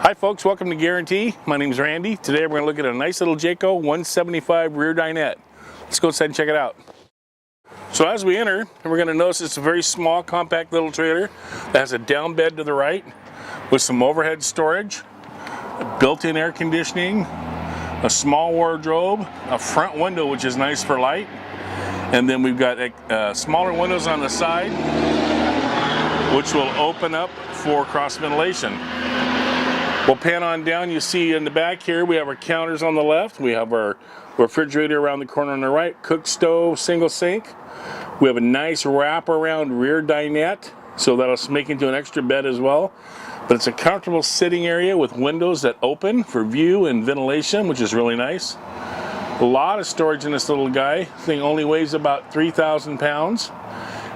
Hi folks, welcome to Guaranty. My name is Randy. Today we're going to look at a nice little Jayco 175 rear dinette. Let's go inside and check it out. So as we enter, we're going to notice it's a very small, compact little trailer that has a down bed to the right with some overhead storage, built-in air conditioning, a small wardrobe, a front window which is nice for light, and then we've got smaller windows on the side which will open up for cross ventilation. We'll pan on down. You see in the back here we have our counters on the left, we have our refrigerator around the corner on the right, cook stove, single sink. We have a nice wraparound rear dinette, so that'll make into an extra bed as well. But it's a comfortable sitting area with windows that open for view and ventilation, which is really nice. A lot of storage in this little guy. This thing only weighs about 3,000 pounds.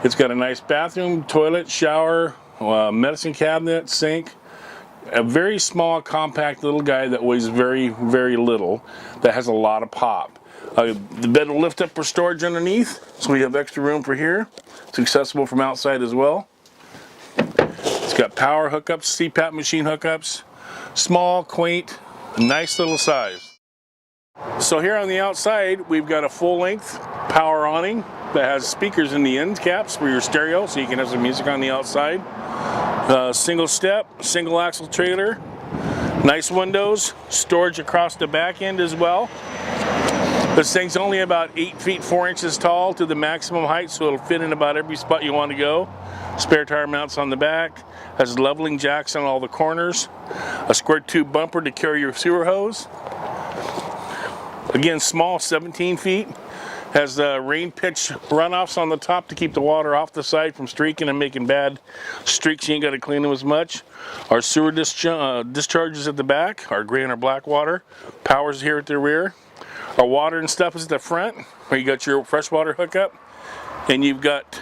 It's got a nice bathroom, toilet, shower, medicine cabinet, sink. A very small, compact little guy that weighs very, very little, that has a lot of pop. The bed will lift up for storage underneath, so we have extra room for here. It's accessible from outside as well. It's got power hookups, CPAP machine hookups. Small, quaint, nice little size. So here on the outside, we've got a full-length power awning that has speakers in the end caps for your stereo, so you can have some music on the outside. Single step, single axle trailer, nice windows, storage across the back end as well. This thing's only about 8 feet 4 inches tall to the maximum height, so it'll fit in about every spot you want to go. Spare tire mounts on the back, has leveling jacks on all the corners, a square tube bumper to carry your sewer hose. Again, small, 17 feet. Has rain pitch runoffs on the top to keep the water off the side from streaking and making bad streaks. You ain't got to clean them as much. Our sewer discharges at the back, our gray and our black water. Power's here at the rear. Our water and stuff is at the front, where you got your freshwater hookup. And you've got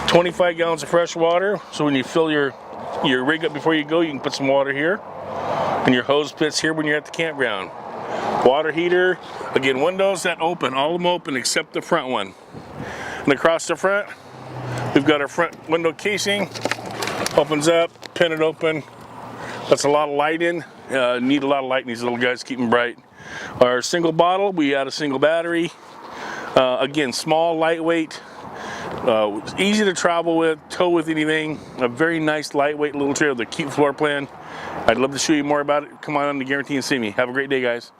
25 gallons of fresh water, so when you fill your rig up before you go, you can put some water here. And your hose fits here when you're at the campground. Water heater, again, windows that open, all of them open except the front one. And across the front, we've got our front window casing, opens up, pin it open. That's a lot of light in, need a lot of light in these little guys, keep them bright. Our single bottle, we add a single battery. Again, small, lightweight, easy to travel with, tow with anything. A very nice, lightweight little trailer with a cute floor plan. I'd love to show you more about it. Come on to Guaranty and see me. Have a great day, guys.